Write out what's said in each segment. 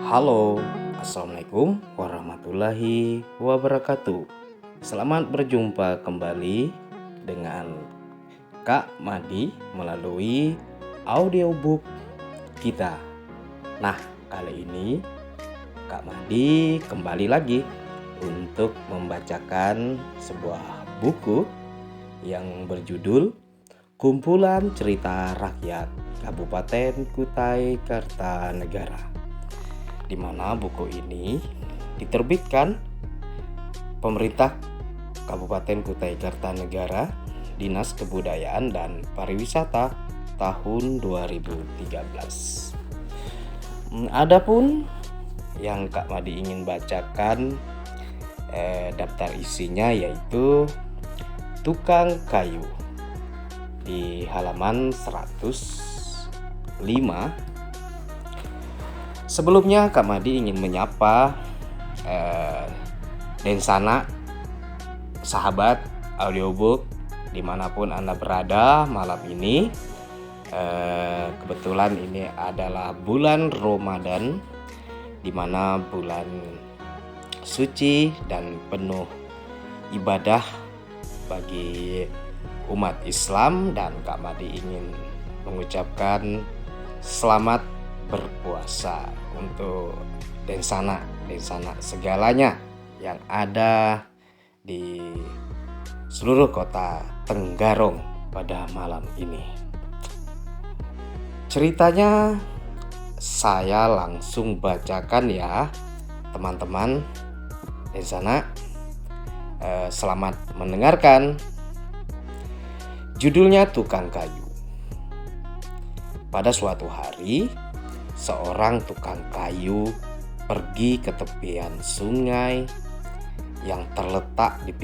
Halo, Assalamualaikum warahmatullahi wabarakatuh. Selamat berjumpa kembali dengan Kak Madi melalui audiobook kita. Nah, kali ini Kak Madi kembali lagi untuk membacakan sebuah buku yang berjudul Kumpulan Cerita Rakyat Kabupaten Kutai Kartanegara, di mana buku ini diterbitkan pemerintah Kabupaten Kutai Kartanegara, Dinas Kebudayaan dan Pariwisata tahun 2013. Adapun yang Kak Madi ingin bacakan daftar isinya yaitu Tukang Kayu di halaman 105. Sebelumnya Kak Madi ingin menyapa Densana, sahabat audiobook dimanapun Anda berada malam ini. Kebetulan ini adalah bulan Ramadan, dimana bulan suci dan penuh ibadah bagi umat Islam, dan Kak Madi ingin mengucapkan selamat berpuasa untuk Densana segalanya yang ada di seluruh kota Tenggarong pada malam ini. Ceritanya saya langsung bacakan ya teman-teman Densana. Selamat mendengarkan. Judulnya Tukang Kayu. Pada suatu hari, seorang tukang kayu pergi ke tepian sungai yang terletak di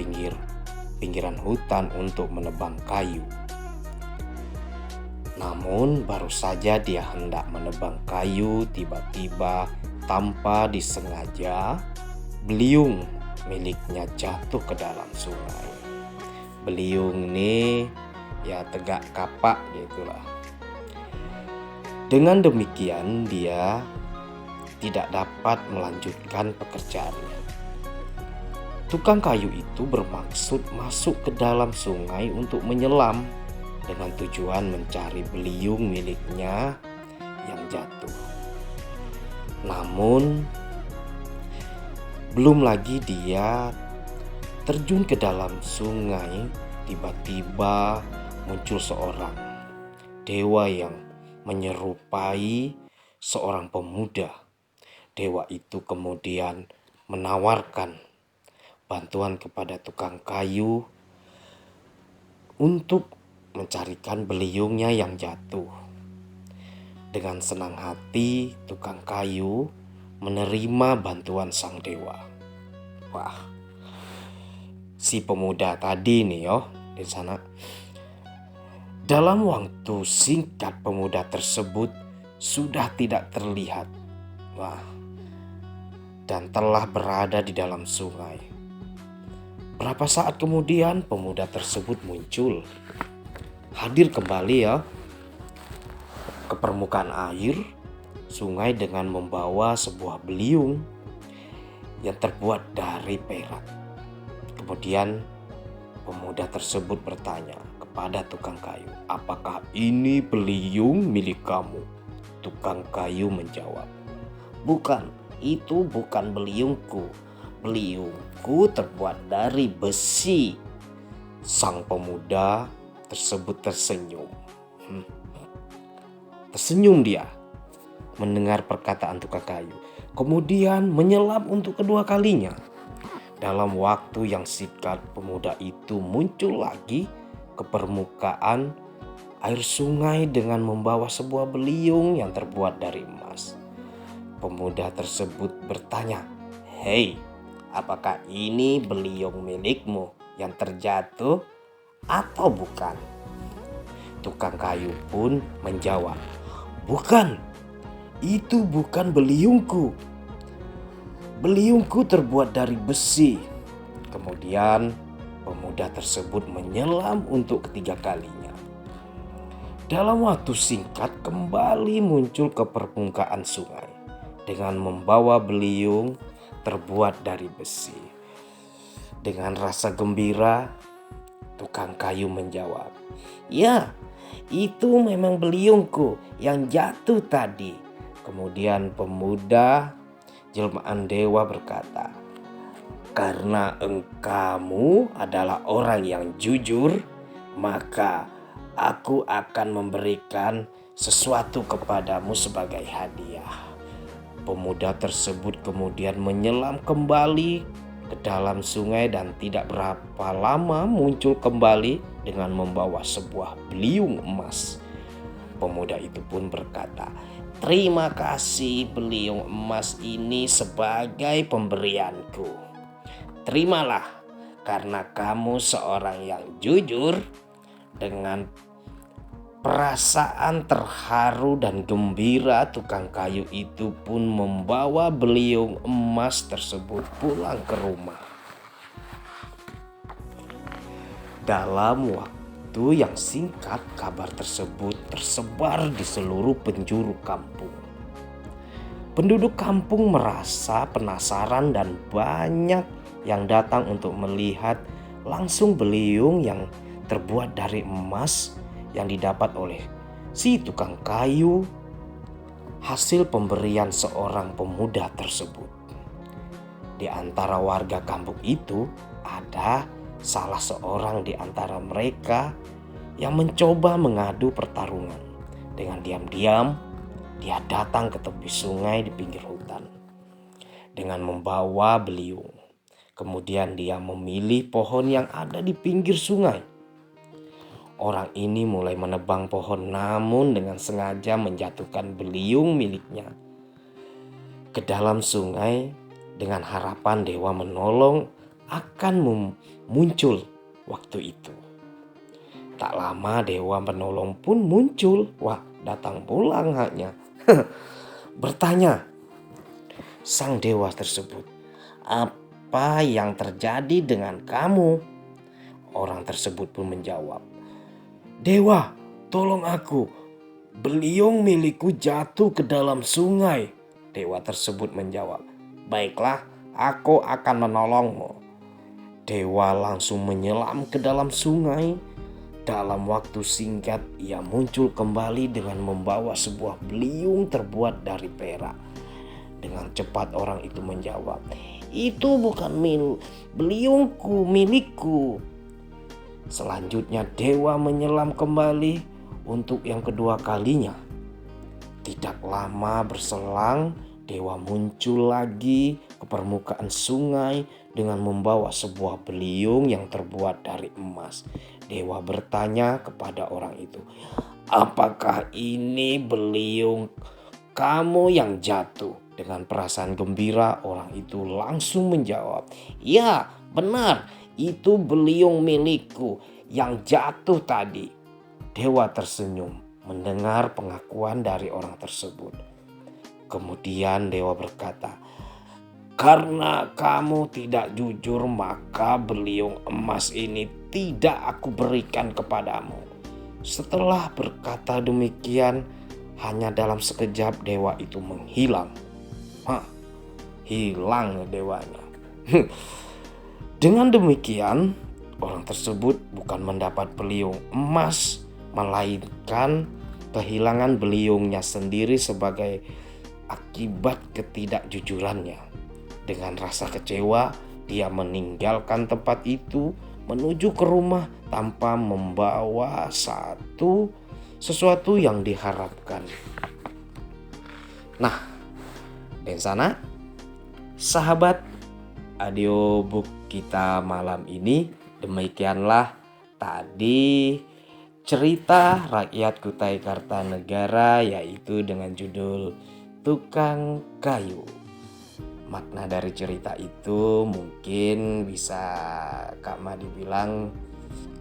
pinggiran hutan untuk menebang kayu. Namun baru saja dia hendak menebang kayu, tiba-tiba tanpa disengaja beliung miliknya jatuh ke dalam sungai. Beliung ini ya tegak kapak gitulah. Dengan demikian dia tidak dapat melanjutkan pekerjaannya. Tukang kayu itu bermaksud masuk ke dalam sungai untuk menyelam dengan tujuan mencari beliung miliknya yang jatuh. Namun belum lagi dia terjun ke dalam sungai, tiba-tiba muncul seorang dewa yang menyerupai seorang pemuda. Dewa itu kemudian menawarkan bantuan kepada tukang kayu untuk mencarikan beliungnya yang jatuh. Dengan senang hati tukang kayu menerima bantuan sang dewa. Wah, si pemuda tadi nih di sana. Dalam waktu singkat pemuda tersebut sudah tidak terlihat. Wah, dan telah berada di dalam sungai. Berapa saat kemudian pemuda tersebut muncul, hadir kembali ke permukaan air sungai dengan membawa sebuah beliung yang terbuat dari perak. Kemudian pemuda tersebut bertanya kepada tukang kayu, "Apakah ini beliung milik kamu?" Tukang kayu menjawab, "Bukan, itu bukan beliungku. Beliungku terbuat dari besi." Sang pemuda tersebut tersenyum. Tersenyum dia mendengar perkataan tukang kayu. Kemudian menyelam untuk kedua kalinya. Dalam waktu yang singkat pemuda itu muncul lagi ke permukaan air sungai dengan membawa sebuah beliung yang terbuat dari emas. Pemuda tersebut bertanya, "Hei, apakah ini beliung milikmu yang terjatuh atau bukan?" Tukang kayu pun menjawab, "Bukan, itu bukan beliungku. Beliungku terbuat dari besi." Kemudian pemuda tersebut menyelam untuk ketiga kalinya. Dalam waktu singkat kembali muncul ke permukaan sungai. dengan membawa beliung terbuat dari besi. Dengan rasa gembira, tukang kayu menjawab, "Ya, itu memang beliungku yang jatuh tadi." Kemudian pemuda jelmaan dewa berkata, "Karena engkau adalah orang yang jujur, maka aku akan memberikan sesuatu kepadamu sebagai hadiah." Pemuda tersebut kemudian menyelam kembali ke dalam sungai dan tidak berapa lama muncul kembali dengan membawa sebuah beliung emas. Pemuda itu pun berkata, "Terima kasih beliung emas ini sebagai pemberianku. Terimalah, karena kamu seorang yang jujur." Dengan perasaan terharu dan gembira, tukang kayu itu pun membawa beliung emas tersebut pulang ke rumah. Dalam waktu yang singkat, kabar tersebut tersebar di seluruh penjuru kampung. Penduduk kampung merasa penasaran dan banyak yang datang untuk melihat langsung beliung yang terbuat dari emas yang didapat oleh si tukang kayu hasil pemberian seorang pemuda tersebut. Di antara warga kampung itu ada salah seorang di antara mereka yang mencoba mengadu pertarungan. Dengan diam-diam dia datang ke tepi sungai di pinggir hutan dengan membawa beliung. Kemudian dia memilih pohon yang ada di pinggir sungai. Orang ini mulai menebang pohon, namun dengan sengaja menjatuhkan beliung miliknya ke dalam sungai dengan harapan dewa menolong akan muncul waktu itu. Tak lama dewa penolong pun muncul. Wah, datang pulang haknya. Bertanya sang dewa tersebut, "Apa yang terjadi dengan kamu?" Orang tersebut pun menjawab, "Dewa, tolong aku. Beliung milikku jatuh ke dalam sungai." Dewa tersebut menjawab, "Baiklah, aku akan menolongmu." Dewa langsung menyelam ke dalam sungai. Dalam waktu singkat ia muncul kembali dengan membawa sebuah beliung terbuat dari perak. Dengan cepat orang itu menjawab, "Itu bukan beliungku, milikku." Selanjutnya dewa menyelam kembali untuk yang kedua kalinya. Tidak lama berselang, dewa muncul lagi ke permukaan sungai dengan membawa sebuah beliung yang terbuat dari emas. Dewa bertanya kepada orang itu, "Apakah ini beliung kamu yang jatuh?" Dengan perasaan gembira orang itu langsung menjawab, "Ya, benar. Itu beliung milikku yang jatuh tadi." Dewa tersenyum mendengar pengakuan dari orang tersebut. Kemudian dewa berkata, "Karena kamu tidak jujur, maka beliung emas ini tidak aku berikan kepadamu." Setelah berkata demikian, hanya dalam sekejap dewa itu menghilang. Hilang dewanya. Dengan demikian, orang tersebut bukan mendapat beliung emas, melainkan kehilangan beliungnya sendiri sebagai akibat ketidakjujurannya. Dengan rasa kecewa, dia meninggalkan tempat itu menuju ke rumah tanpa membawa sesuatu yang diharapkan. Nah, dan sana sahabat audiobook kita malam ini, demikianlah tadi cerita rakyat Kutai Kartanegara, yaitu dengan judul Tukang Kayu. Makna dari cerita itu mungkin bisa Kak Madi bilang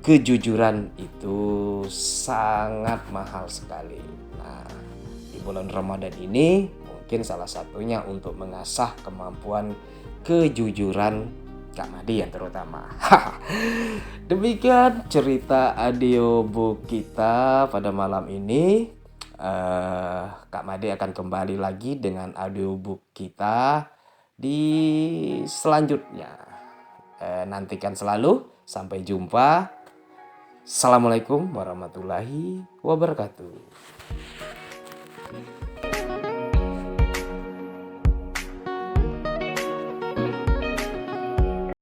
kejujuran itu sangat mahal sekali. Nah, di bulan Ramadan ini mungkin salah satunya untuk mengasah kemampuan kejujuran Kak Madi yang terutama. Demikian cerita audiobook kita pada malam ini. Kak Made akan kembali lagi dengan audiobook kita di selanjutnya. Nantikan selalu. Sampai jumpa. Assalamualaikum warahmatullahi wabarakatuh.